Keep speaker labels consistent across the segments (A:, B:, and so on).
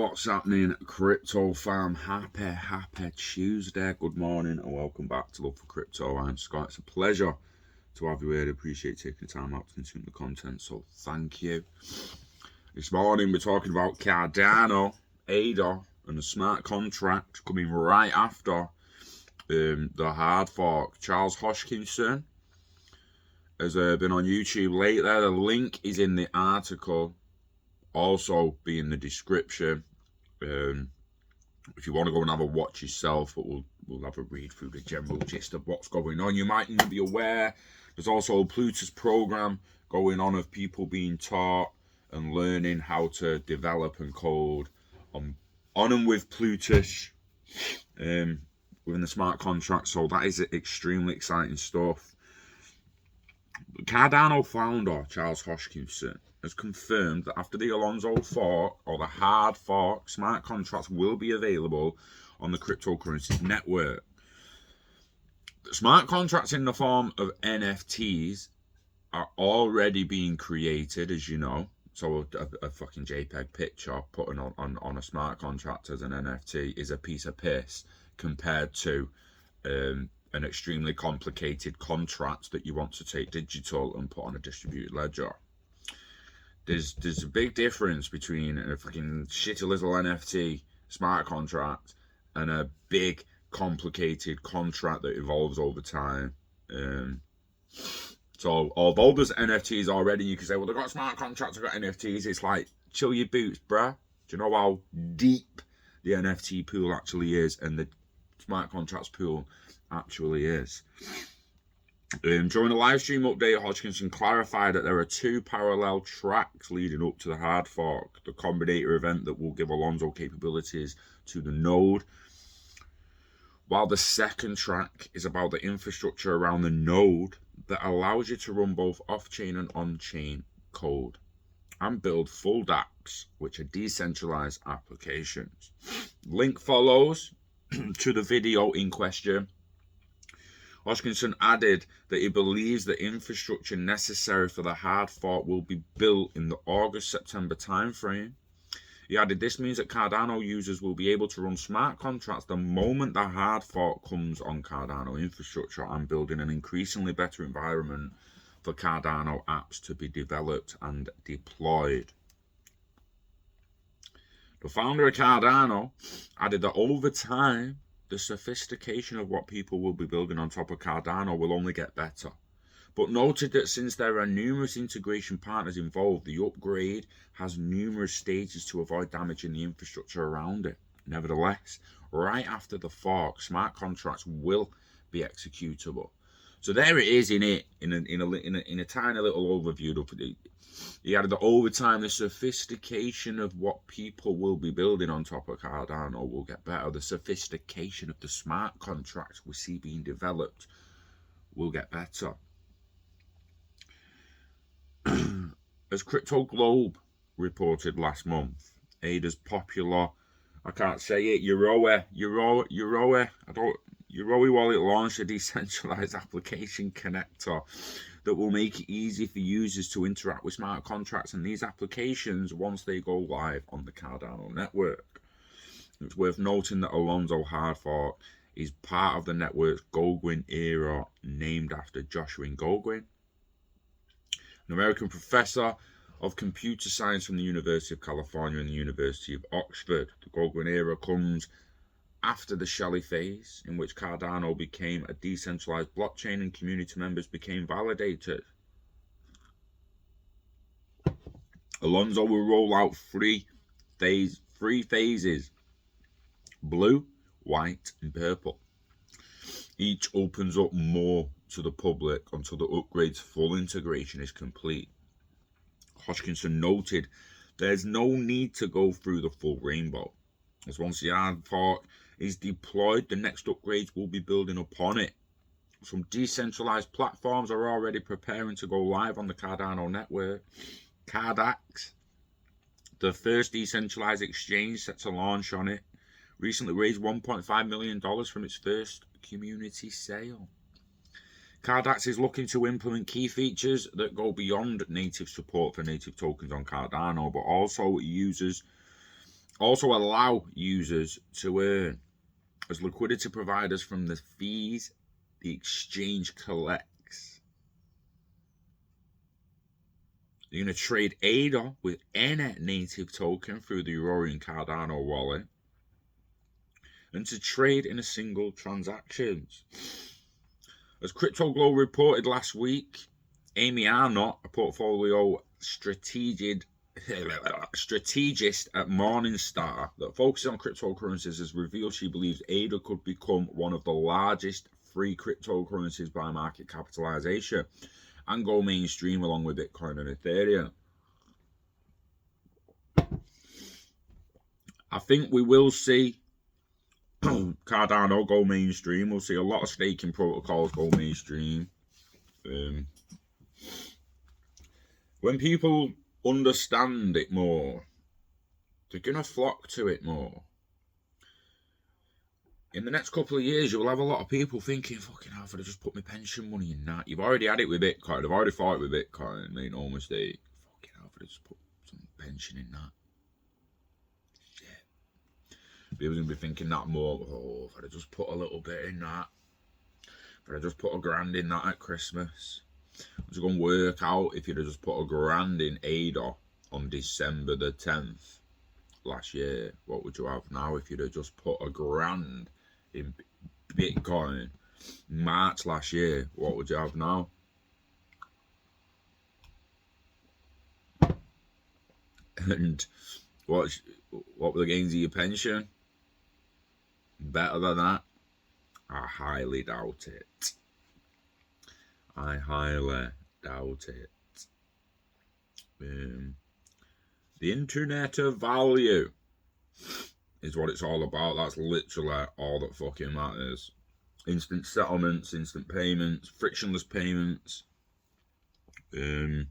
A: What's happening, crypto fam? Happy Tuesday. Good morning and welcome back to Love for Crypto. I'm Scott. It's a pleasure to have you here. I appreciate taking the time out to consume the content, so thank you. This morning we're talking about Cardano, ADA, and the smart contract coming right after the hard fork. Charles Hoskinson has been on YouTube lately. The link is in the article. Also be in the description if you want to go and have a watch yourself, but we'll have a read through the general gist of what's going on. You might not be aware there's also a Plutus program going on of people being taught and learning how to develop and code on and with Plutus within the smart contract. So that is extremely exciting stuff. Cardano founder Charles Hoskinson has confirmed that after the Alonzo fork, or the hard fork, smart contracts will be available on the cryptocurrency network. The smart contracts in the form of NFTs are already being created, as you know. So a fucking JPEG picture put on a smart contract as an NFT is a piece of piss compared to an extremely complicated contract that you want to take digital and put on a distributed ledger. There's a big difference between a fucking shitty little NFT smart contract and a big complicated contract that evolves over time. So although there's NFTs already, you can say, well, they've got smart contracts, they've got NFTs. It's like, chill your boots, bruh. Do you know how deep the NFT pool actually is and the smart contracts pool actually is? During a live stream update, Hodgkinson clarified that there are two parallel tracks leading up to the hard fork, the combinator event that will give Alonzo capabilities to the node, while the second track is about the infrastructure around the node that allows you to run both off-chain and on-chain code and build full dapps, which are decentralized applications. Link follows to the video in question. Hoskinson added that he believes the infrastructure necessary for the hard fork will be built in the August-September timeframe. He added this means that Cardano users will be able to run smart contracts the moment the hard fork comes on Cardano infrastructure and building an increasingly better environment for Cardano apps to be developed and deployed. The founder of Cardano added that over time, the sophistication of what people will be building on top of Cardano will only get better, but noted that since there are numerous integration partners involved, the upgrade has numerous stages to avoid damaging the infrastructure around it. Nevertheless, right after the fork, smart contracts will be executable. So there it is in a tiny little overview. He added that over time, the sophistication of what people will be building on top of Cardano will get better. The sophistication of the smart contracts we see being developed will get better. As Crypto Globe reported last month, ADA's popular, I can't say it, Euroe wallet launched a decentralized application connector that will make it easy for users to interact with smart contracts and these applications once they go live on the Cardano network. It's worth noting that Alonzo hard fork is part of the network's Goguen era, named after Joshua Goguen, an American professor of computer science from the University of California and the University of Oxford. The Goguen era comes after the Shelley phase, in which Cardano became a decentralized blockchain and community members became validated. Alonzo will roll out three phases: blue, white, and purple. Each opens up more to the public until the upgrade's full integration is complete. Hodgkinson noted there's no need to go through the full rainbow, as once the hard fork is deployed, the next upgrades will be building upon it. Some decentralized platforms are already preparing to go live on the Cardano network. Cardax, the first decentralized exchange set to launch on it, recently raised $1.5 million from its first community sale. Cardax is looking to implement key features that go beyond native support for native tokens on Cardano, but also uses also allow users to earn as liquidity providers from the fees the exchange collects. You're going to trade ADA with any native token through the Aurora and Cardano wallet, and to trade in a single transaction. As Crypto Glow reported last week, Amy Arnott, a portfolio strategist at Morningstar that focuses on cryptocurrencies, has revealed she believes ADA could become one of the largest free cryptocurrencies by market capitalization and go mainstream along with Bitcoin and Ethereum. I think we will see Cardano go mainstream. We'll see a lot of staking protocols go mainstream. When people understand it more, they're going to flock to it more. In the next couple of years, you'll have a lot of people thinking, fucking hell, if I'd just put my pension money in that. You've already had it with Bitcoin. I've already thought it with Bitcoin. Made no mistake. Fucking hell, if I'd just put some pension in that. Shit. People are going to be thinking that more. Oh, if I'd just put a little bit in that. If I'd just put $1,000 in that at Christmas. I was going to work out if you'd have just put $1,000 in ADA on December the 10th last year. What would you have now if you'd have just put $1,000 in Bitcoin March last year? What would you have now? And what were the gains of your pension? Better than that? I highly doubt it. I highly doubt it. The internet of value is what it's all about. That's literally all that fucking matters. Instant settlements, instant payments, frictionless payments. There's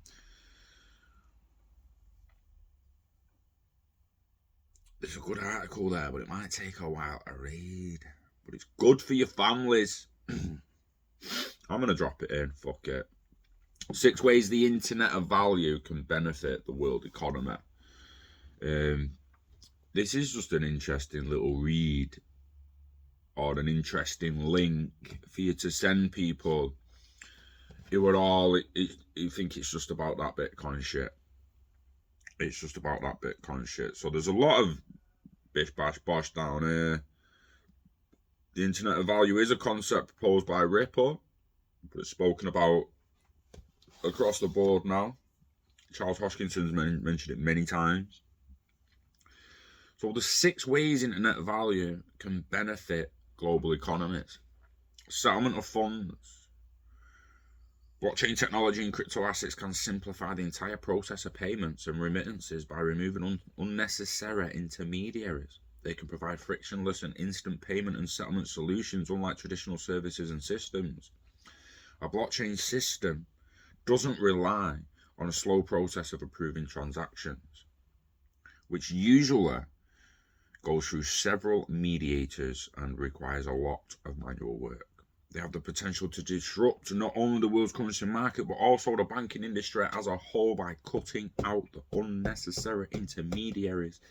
A: a good article there, but it might take a while to read. But it's good for your families. I'm going to drop it in. Fuck it. 6 ways the internet of value can benefit the world economy. This is just an interesting little read or an interesting link for you to send people who are all who think it's just about that Bitcoin shit. It's just about that Bitcoin shit. So there's a lot of bish bash bosh down here. The internet of value is a concept proposed by Ripple, but it's spoken about across the board now. Charles Hoskinson's mentioned it many times. So there's 6 ways internet value can benefit global economies. Settlement of funds. Blockchain technology and crypto assets can simplify the entire process of payments and remittances by removing unnecessary intermediaries. They can provide frictionless and instant payment and settlement solutions, unlike traditional services and systems. A blockchain system doesn't rely on a slow process of approving transactions, which usually goes through several mediators and requires a lot of manual work. They have the potential to disrupt not only the world's currency market, but also the banking industry as a whole by cutting out the unnecessary intermediaries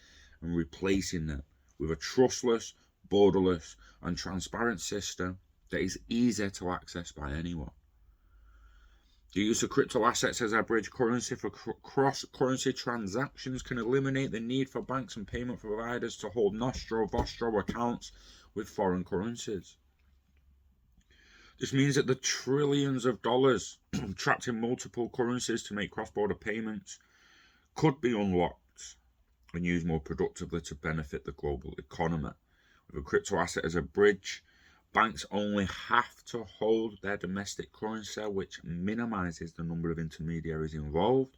A: and replacing them with a trustless, borderless, and transparent system that is easy to access by anyone. The use of crypto assets as a bridge currency for cross-currency transactions can eliminate the need for banks and payment providers to hold nostro-vostro accounts with foreign currencies. This means that the trillions of dollars trapped in multiple currencies to make cross-border payments could be unlocked and used more productively to benefit the global economy. With a crypto asset as a bridge, banks only have to hold their domestic currency, which minimizes the number of intermediaries involved,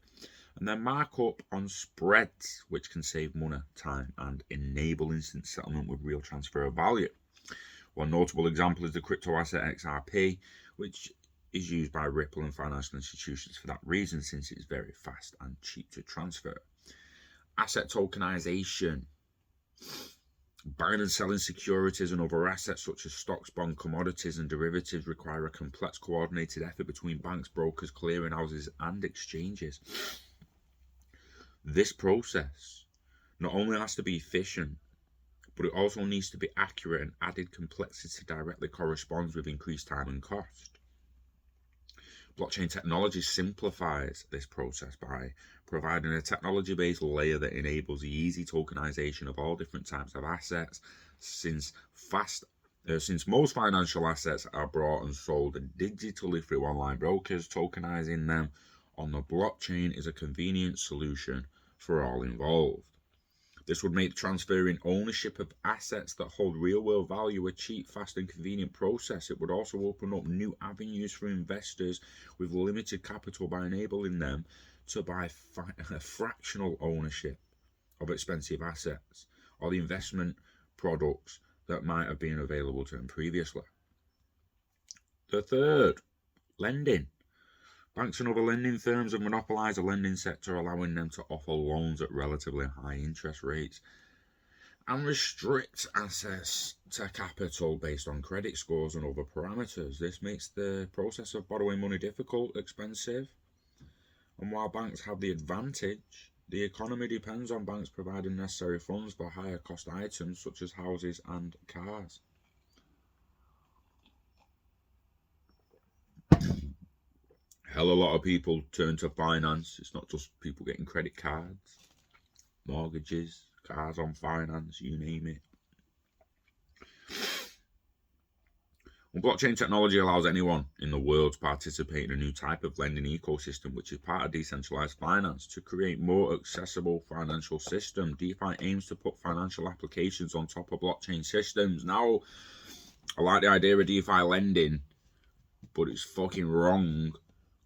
A: and their markup on spreads, which can save money, time, and enable instant settlement with real transfer of value. One notable example is the crypto asset XRP, which is used by Ripple and financial institutions for that reason, since it's very fast and cheap to transfer. Asset tokenization. Buying and selling securities and other assets such as stocks, bonds, commodities and derivatives require a complex coordinated effort between banks, brokers, clearinghouses and exchanges. This process not only has to be efficient, but it also needs to be accurate, and added complexity directly corresponds with increased time and cost. Blockchain technology simplifies this process by providing a technology-based layer that enables the easy tokenization of all different types of assets, since most financial assets are bought and sold digitally through online brokers. Tokenizing them on the blockchain is a convenient solution for all involved. This would make transferring ownership of assets that hold real-world value a cheap, fast, and convenient process. It would also open up new avenues for investors with limited capital by enabling them to buy fractional ownership of expensive assets or the investment products that might have been available to them previously. The third, lending. Banks and other lending firms have monopolised the lending sector, allowing them to offer loans at relatively high interest rates and restrict access to capital based on credit scores and other parameters. This makes the process of borrowing money difficult, expensive, and while banks have the advantage, the economy depends on banks providing necessary funds for higher cost items such as houses and cars. Hell, a lot of people turn to finance. It's not just people getting credit cards, mortgages, cars on finance, you name it. Well, blockchain technology allows anyone in the world to participate in a new type of lending ecosystem, which is part of decentralized finance, to create more accessible financial system. DeFi aims to put financial applications on top of blockchain systems. Now, I like the idea of DeFi lending, but it's fucking wrong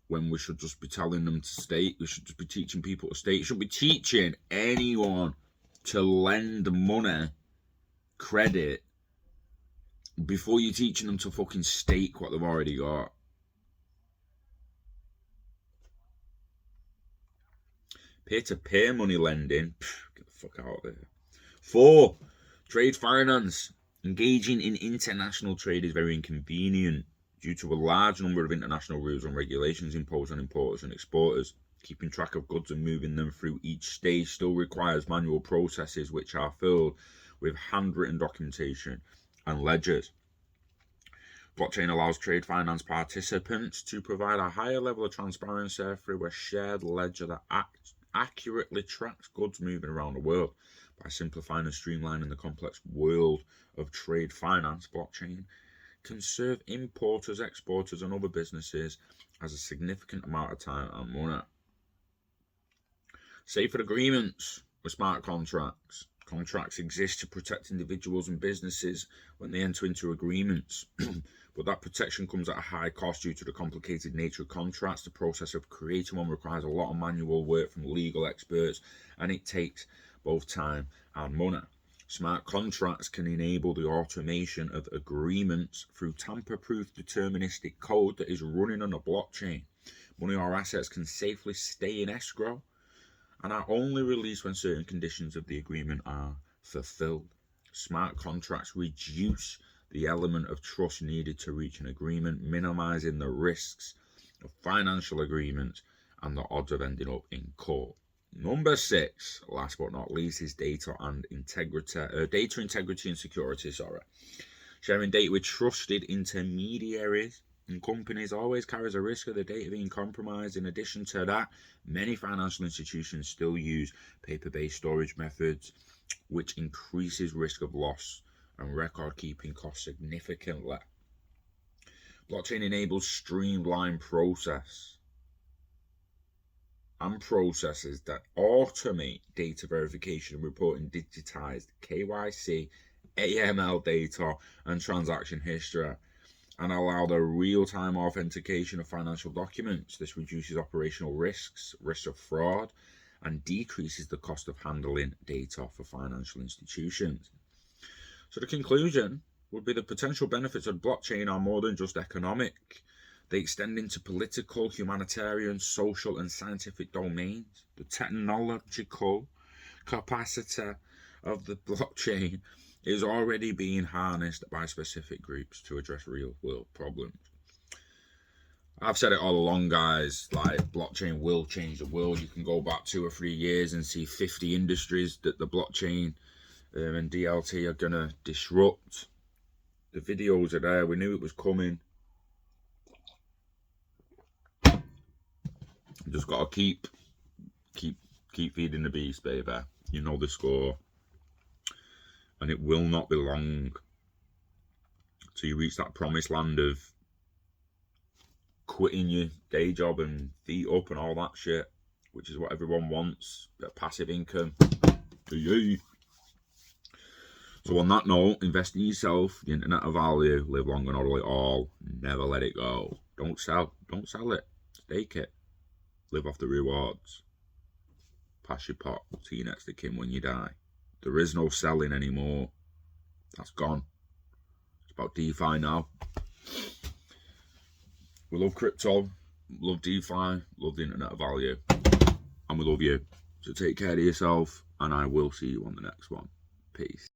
A: when we should just be telling them to stake. We should just be teaching people to stake. We should be teaching anyone to lend money, credit, before you're teaching them to fucking stake what they've already got. Peer-to-peer money lending, get the fuck out of there. 4, trade finance. Engaging in international trade is very inconvenient due to a large number of international rules and regulations imposed on importers and exporters. Keeping track of goods and moving them through each stage still requires manual processes which are filled with handwritten documentation and ledgers. Blockchain allows trade finance participants to provide a higher level of transparency through a shared ledger that accurately tracks goods moving around the world. By simplifying and streamlining the complex world of trade finance, blockchain can serve importers, exporters, and other businesses as a significant amount of time and money. Safer agreements with smart contracts. Contracts exist to protect individuals and businesses when they enter into agreements, but that protection comes at a high cost due to the complicated nature of contracts. The process of creating one requires a lot of manual work from legal experts, and it takes both time and money. Smart contracts can enable the automation of agreements through tamper-proof deterministic code that is running on a blockchain. Money or assets can safely stay in escrow and are only released when certain conditions of the agreement are fulfilled. Smart contracts reduce the element of trust needed to reach an agreement, minimizing the risks of financial agreements and the odds of ending up in court. Number 6, last but not least, is data integrity and security. Sharing data with trusted intermediaries and companies always carries a risk of the data being compromised. In addition to that, many financial institutions still use paper-based storage methods, which increases risk of loss and record-keeping costs significantly. Blockchain enables streamlined processes that automate data verification and reporting, digitized KYC, AML data, and transaction history, and allow the real-time authentication of financial documents. This reduces operational risks of fraud, and decreases the cost of handling data for financial institutions. So the conclusion would be the potential benefits of blockchain are more than just economic. They extend into political, humanitarian, social, and scientific domains. The technological capacity of the blockchain is already being harnessed by specific groups to address real-world problems. I've said it all along, guys, like blockchain will change the world. You can go back 2 or 3 years and see 50 industries that the blockchain and DLT are going to disrupt. The videos are there. We knew it was coming. Just got to keep feeding the beast, baby. You know the score. And it will not be long till you reach that promised land of quitting your day job and feet up and all that shit, which is what everyone wants. Bit of passive income. Yay. So on that note, invest in yourself, the internet of value, live long and hodl it all, never let it go. Don't sell it, stake it, live off the rewards. Pass your pot to your next of kin when you die. There is no selling anymore. That's gone. It's about DeFi now. We love crypto, love DeFi, love the internet of value, and we love you. So take care of yourself, and I will see you on the next one. Peace.